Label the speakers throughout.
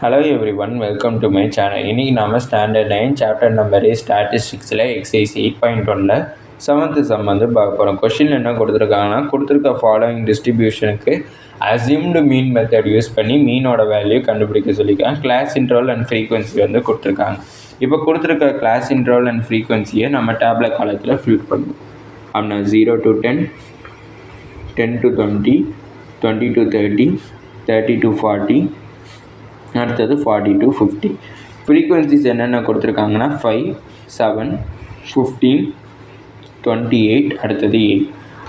Speaker 1: Hello everyone, welcome to my channel. இன்னைக்கு நாம standard 9 chapter number ஸ்டாட்டிஸ்டிக்ஸில் எக்ஸசைஸ் 8.1ல 7th சம் வந்து பார்க்க போகிறோம். கொஸ்டின் என்ன கொடுத்துருக்காங்கன்னா, கொடுத்துருக்க ஃபாலோயிங் டிஸ்ட்ரிபியூஷனுக்கு அசியூம்டு மீன் மெத்தட் யூஸ் பண்ணி மீனோட வேல்யூ கண்டுபிடிக்க சொல்லியிருக்காங்க. கிளாஸ் இன்டர்வல் அண்ட் ஃப்ரீக்வன்சி வந்து கொடுத்துருக்காங்க. இப்போ கொடுத்துருக்க கிளாஸ் இன்டர்வல் அண்ட் ஃப்ரீக்வன்சியை நம்ம டேப்லெட் காலத்தில் ஃபில் பண்ணுவோம். அப்படின்னா 0 to 10, 10 to 20, 20 to 30, 30 to 40, அடுத்தது 40 to 50. ஃப்ரீக்வன்சிஸ் என்னென்ன கொடுத்துருக்காங்கன்னா 5, 7, 15, 28, அடுத்தது 8.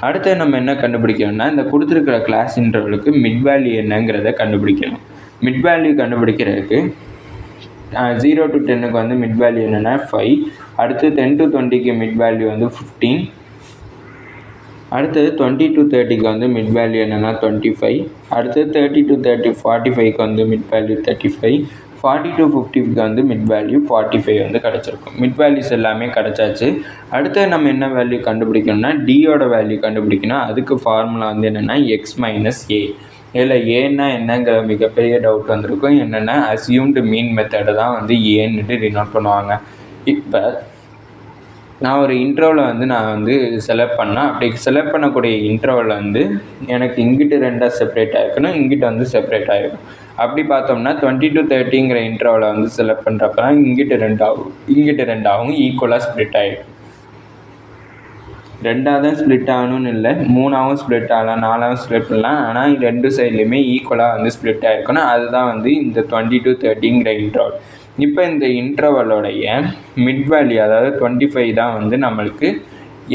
Speaker 1: அடுத்து நம்ம என்ன கண்டுபிடிக்கணும்னா, இந்த கொடுத்துருக்கிற கிளாஸ் இன்டர்வலுக்கு மிட் வேல்யூ என்னங்கிறத கண்டுபிடிக்கணும். மிட் வேல்யூ கண்டுபிடிக்கிறதுக்கு 0 to 10க்கு வந்து மிட் வேல்யூ என்னென்னா 5, அடுத்து 10 to 20க்கு மிட் வேல்யூ வந்து 15, அடுத்தது 20 to 30க்கு வந்து மிட் வேல்யூ என்னென்னா 25, அடுத்தது 30 to 30 45க்கு வந்து மிட் வேல்யூ 35, 40 to 50க்கு வந்து மிட் வேல்யூ 45 வந்து கிடச்சிருக்கும். மிட் வேல்யூஸ் எல்லாமே கிடச்சாச்சு. அடுத்து நம்ம என்ன வேல்யூ கண்டுபிடிக்கணும்னா, டியோட வேல்யூ கண்டுபிடிக்கணும். அதுக்கு ஃபார்முலா வந்து என்னென்னா எக்ஸ் மைனஸ் ஏ. இதில் ஏன்னா என்னங்கிற மிகப்பெரிய டவுட் வந்திருக்கும். என்னென்னா அசியூம்டு மீன் மெத்தடை தான் வந்து ஏன்னுட்டு டினோட் பண்ணுவாங்க. இப்போ நான் ஒரு இன்டர்வலை வந்து செலக்ட் பண்ணேன். அப்படி செலக்ட் பண்ணக்கூடிய இன்டர்வலில் வந்து எனக்கு இங்கிட்டு ரெண்டாக செப்பரேட் ஆகிருக்கணும், இங்கிட்ட வந்து செப்பரேட் ஆகிருக்கும். அப்படி பார்த்தோம்னா 20 to 30ங்கிற இன்டர்வலை வந்து செலக்ட் பண்ணுறப்ப தான் இங்கிட்டு ரெண்டாகும் ஈக்குவலாக ஸ்ப்ளிட் ஆகிடும். ரெண்டாக தான் ஸ்ப்ளிட் ஆகணும்னு இல்லை, 3ஆகவும் ஸ்ப்ளிட் ஆகலாம், 4ஆகவும் ஸ்ப்ளிட் பண்ணலாம். ஆனால் ரெண்டு சைட்லேயுமே ஈக்குவலாக வந்து ஸ்ப்ளிட் ஆகிருக்கணும். அதுதான் வந்து இந்த 20 to 30ங்கிற இன்டர்வல். இப்போ இந்த இன்டர்வலோடைய மிட் வேல்யூ அதாவது 25 தான் வந்து நம்மளுக்கு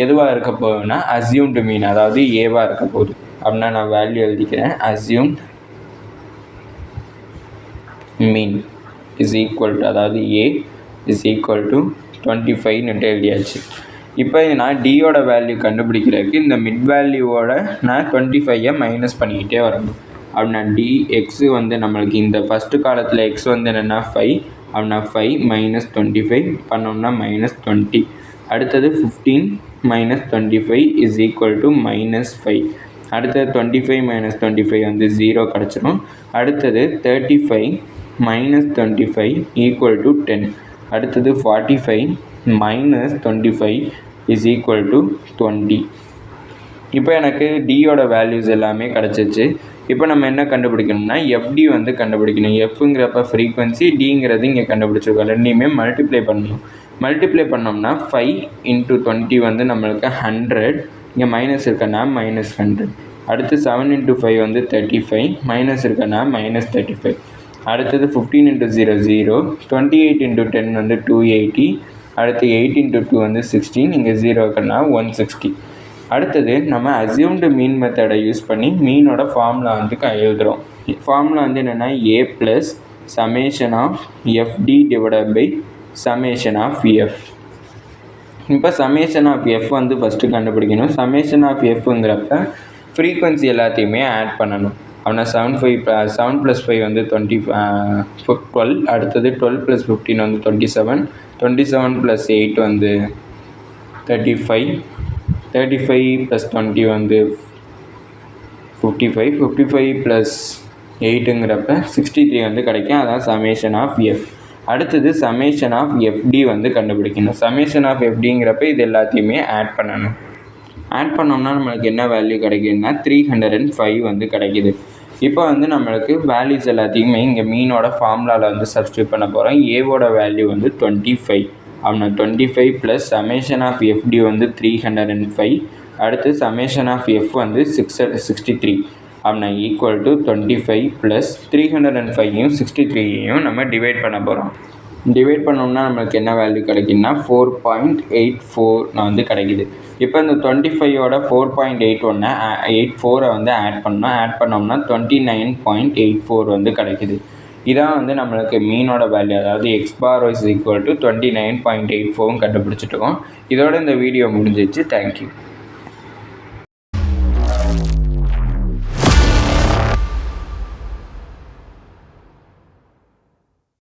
Speaker 1: எதுவாக இருக்க போகுதுன்னா அசியூம்டு மீன், அதாவது ஏவாக இருக்க போகுது. அப்படின்னா நான் வேல்யூ எழுதிக்கிறேன். Assumed mean is equal to, அதாவது ஏ இஸ் ஈக்குவல் டு 25ன்னு எழுதியாச்சு. இப்போ நான் டியோட வேல்யூ கண்டுபிடிக்கிறதுக்கு இந்த மிட் வேல்யூவோட நான் 25ஐ மைனஸ் பண்ணிக்கிட்டே வரணும். அப்படின்னா டி எக்ஸு வந்து நம்மளுக்கு இந்த ஃபஸ்ட்டு காலத்தில் எக்ஸ் வந்து என்னென்னா 5, அப்படின்னா 5 மைனஸ் 25 பண்ணோம்னா மைனஸ் 20. அடுத்தது 15 minus 25 is equal to minus 5. அடுத்தது 25 மைனஸ் 25 வந்து 0 கிடச்சிரும். அடுத்தது 35 மைனஸ் 25 ஈக்குவல் டு 10. அடுத்தது 45 மைனஸ் 25 இஸ் ஈக்குவல் டு 20. இப்போ எனக்கு டியோட வேல்யூஸ் எல்லாமே கிடச்சிச்சு. இப்போ நம்ம என்ன கண்டுபிடிக்கணும்னா எஃப்டி வந்து கண்டுபிடிக்கணும். எஃப்ங்கிறப்ப ஃப்ரீக்வன்சி, டிங்கிறது இங்கே கண்டுபிடிச்சிருக்கோம். ரெண்டையுமே மல்டிப்ளை பண்ணணும். மல்டிப்ளை பண்ணோம்னா 5 into 20 வந்து நம்மளுக்கு 100, இங்கே மைனஸ் இருக்கன்னா மைனஸ் 100. அடுத்து 7 into 5 வந்து 35, மைனஸ் இருக்கன்னா மைனஸ் 35. அடுத்தது 15 into 0 0, 28 into 10 வந்து 280, அடுத்து 8 into 2 வந்து 16, இங்கே 0 இருக்கன்னா 160. அடுத்தது நம்ம அசியூம்டு மீன் மெத்தடை யூஸ் பண்ணி மீனோட ஃபார்முலா வந்து எழுதுகிறோம். ஃபார்முலா வந்து என்னென்னா A plus summation of FD divided by summation of F. இப்போ சமேஷன் ஆஃப் எஃப் வந்து ஃபஸ்ட்டு கண்டுபிடிக்கணும். சமேஷன் ஆஃப் எஃப்ங்கிறப்ப ஃப்ரீக்வன்சி எல்லாத்தையுமே ஆட் பண்ணணும். அப்படின்னா 7 + 5 வந்து 12, அடுத்தது 12 + 15 வந்து 27, 27 + 8 வந்து 35, 35 + 20 வந்து 55, 55 + 8ங்கிறப்ப 63 வந்து கிடைக்கும். அதான் சமேஷன் ஆஃப் எஃப். அடுத்தது சமேஷன் ஆஃப் எஃப்டி வந்து கண்டுபிடிக்கணும். சமேஷன் ஆஃப் எஃப்டிங்கிறப்ப இது எல்லாத்தையுமே ஆட் பண்ணணும். ஆட் பண்ணோம்னா நம்மளுக்கு என்ன வேல்யூ கிடைக்குதுன்னா 305 வந்து கிடைக்கிது. இப்போ வந்து நம்மளுக்கு வேல்யூஸ் எல்லாத்தையுமே இங்கே மீனோட ஃபார்முலாவில் வந்து சப்ஸ்டியூட் பண்ண போகிறோம். ஏவோட வேல்யூ வந்து 25, அப்படின்னா 25 ப்ளஸ் சமேஷன் ஆஃப் எஃப்டி வந்து 305, அடுத்து சமேஷன் ஆஃப் எஃப் வந்து 63, அப்படின்னா ஈக்குவல் டு 25 ப்ளஸ் 305யும் 63யும் நம்ம டிவைட் பண்ண போகிறோம். டிவைட் பண்ணோம்னா நம்மளுக்கு என்ன வேல்யூ கிடைக்குன்னா 4.84 வந்து கிடைக்குது. இப்போ இந்த 25ஓட 4.84 வந்து ஆட் பண்ணோம். ஆட் பண்ணோம்னா 29.84 வந்து கிடைக்குது. இதான் வந்து நம்மளுக்கு மீனோட வேல்யூ, அதாவது x bar is equal to 29.84 கண்டுபிடிச்சிட்டோம். இதோட இந்த வீடியோ முடிஞ்சிச்சு. தேங்க்யூ.